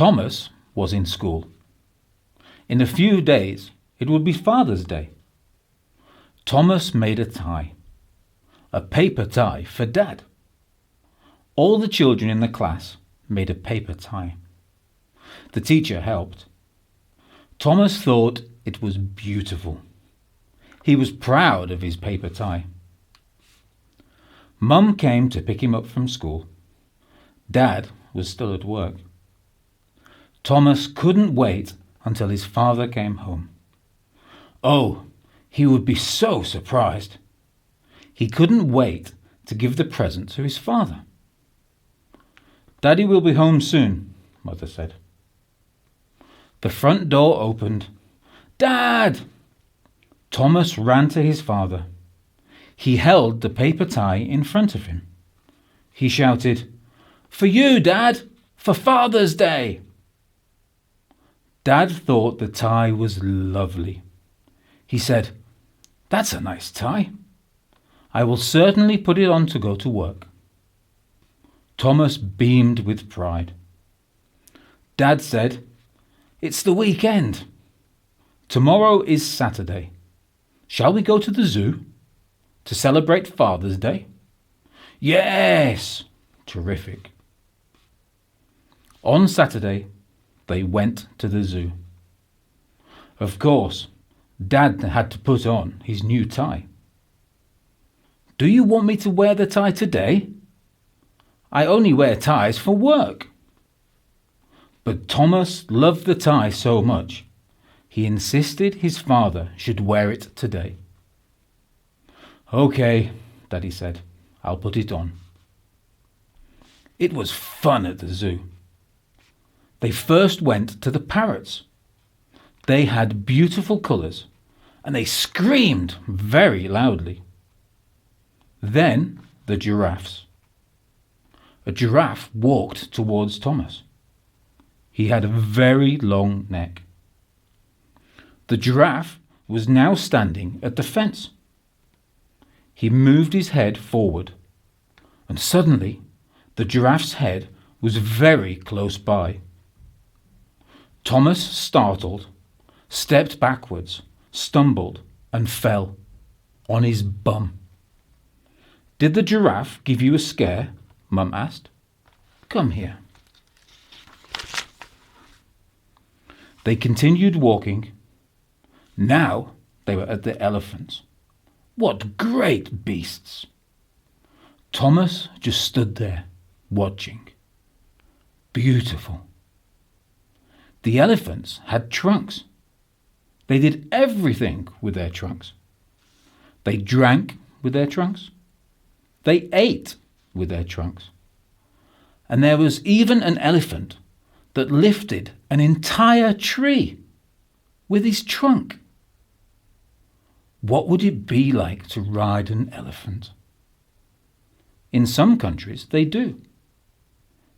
Thomas was in school. In a few days, it would be Father's Day. Thomas made a tie, a paper tie for Dad. All the children in the class made a paper tie. The teacher helped. Thomas thought it was beautiful. He was proud of his paper tie. Mum came to pick him up from school. Dad was still at work. Thomas couldn't wait until his father came home. Oh, he would be so surprised. He couldn't wait to give the present to his father. Daddy will be home soon, Mother said. The front door opened. Dad! Thomas ran to his father. He held the paper tie in front of him. He shouted, "For you, Dad! For Father's Day!" Dad thought the tie was lovely. He said, "That's a nice tie. I will certainly put it on to go to work." Thomas beamed with pride. Dad said, "It's the weekend. Tomorrow is Saturday. Shall we go to the zoo to celebrate Father's Day?" Yes! Terrific. On Saturday, they went to the zoo. Of course, Dad had to put on his new tie. "Do you want me to wear the tie today? I only wear ties for work." But Thomas loved the tie so much, he insisted his father should wear it today. "Okay," Daddy said, "I'll put it on." It was fun at the zoo. They first went to the parrots. They had beautiful colours, and they screamed very loudly. Then the giraffes. A giraffe walked towards Thomas. He had a very long neck. The giraffe was now standing at the fence. He moved his head forward, and suddenly the giraffe's head was very close by. Thomas, startled, stepped backwards, stumbled, and fell on his bum. "Did the giraffe give you a scare?" Mum asked. "Come here." They continued walking. Now they were at the elephants. What great beasts! Thomas just stood there, watching. Beautiful. The elephants had trunks. They did everything with their trunks. They drank with their trunks. They ate with their trunks. And there was even an elephant that lifted an entire tree with his trunk. What would it be like to ride an elephant? In some countries they do.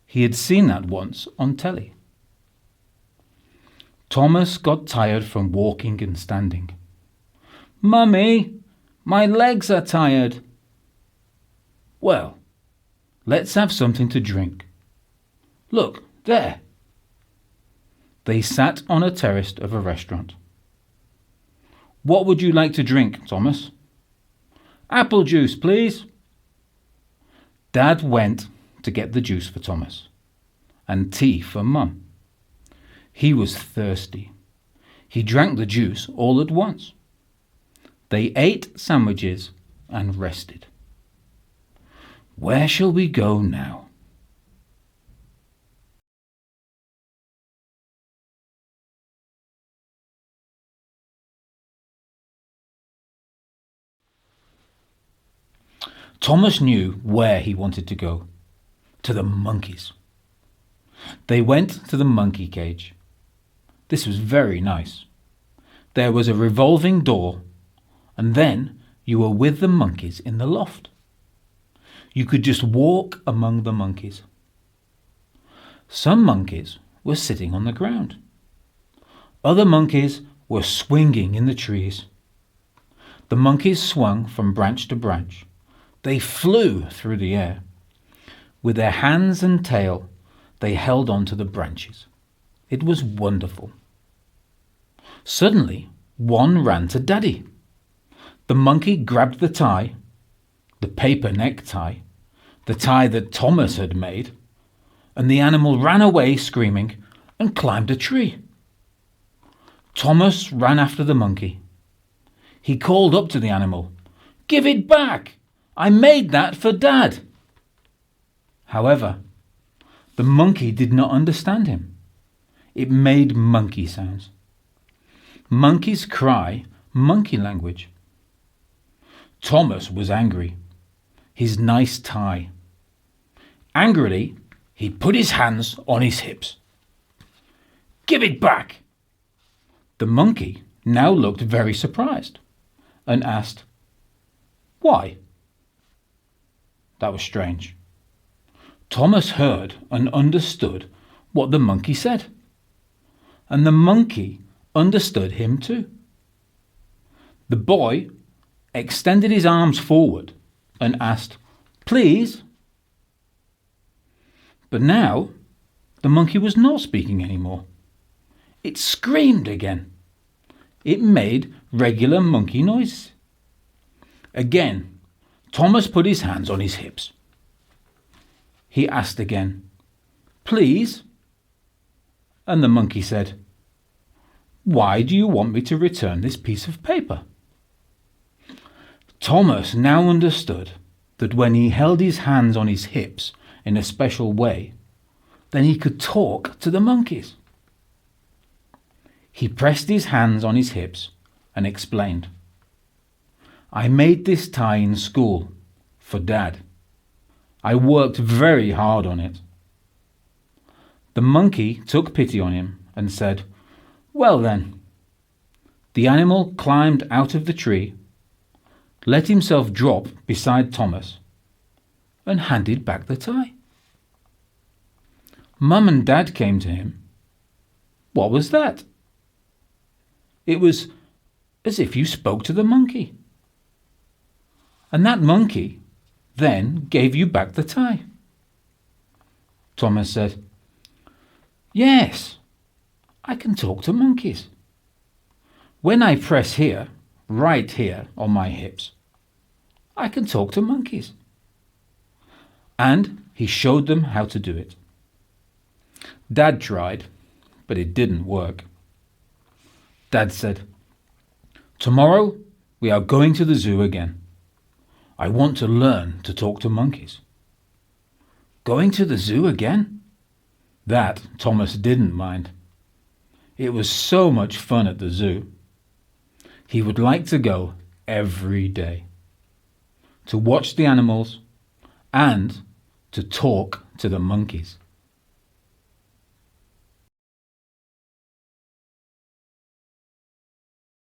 He had seen that once on telly. Thomas got tired from walking and standing. "Mummy, my legs are tired." "Well, let's have something to drink. Look, there." They sat on a terrace of a restaurant. "What would you like to drink, Thomas?" "Apple juice, please." Dad went to get the juice for Thomas, and tea for Mum. He was thirsty. He drank the juice all at once. They ate sandwiches and rested. Where shall we go now? Thomas knew where he wanted to go. To the monkeys. They went to the monkey cage. This was very nice. There was a revolving door, and then you were with the monkeys in the loft. You could just walk among the monkeys. Some monkeys were sitting on the ground. Other monkeys were swinging in the trees. The monkeys swung from branch to branch. They flew through the air. With their hands and tail, they held on to the branches. It was wonderful. Suddenly, one ran to Daddy. The monkey grabbed the tie, the paper necktie, the tie that Thomas had made, and the animal ran away screaming and climbed a tree. Thomas ran after the monkey. He called up to the animal, "Give it back! I made that for Dad!" However, the monkey did not understand him. It made monkey sounds. Monkeys cry monkey language. Thomas was angry. His nice tie. Angrily, he put his hands on his hips. "Give it back!" The monkey now looked very surprised and asked, "Why?" That was strange. Thomas heard and understood what the monkey said, and the monkey understood him too. The boy extended his arms forward and asked, "Please?" But now the monkey was not speaking anymore. It screamed again. It made regular monkey noises. Again, Thomas put his hands on his hips. He asked again, "Please?" And the monkey said, "Why do you want me to return this piece of paper?" Thomas now understood that when he held his hands on his hips in a special way, then he could talk to the monkeys. He pressed his hands on his hips and explained, "I made this tie in school for Dad. I worked very hard on it." The monkey took pity on him and said, "Well then." The animal climbed out of the tree, let himself drop beside Thomas, and handed back the tie. Mum and Dad came to him. "What was that?" "It was as if you spoke to the monkey." "And that monkey then gave you back the tie?" Thomas said, "Yes, I can talk to monkeys. When I press here, right here on my hips, I can talk to monkeys." And he showed them how to do it. Dad tried, but it didn't work. Dad said, "Tomorrow we are going to the zoo again. I want to learn to talk to monkeys." Going to the zoo again? That Thomas didn't mind. It was so much fun at the zoo. He would like to go every day, to watch the animals and to talk to the monkeys.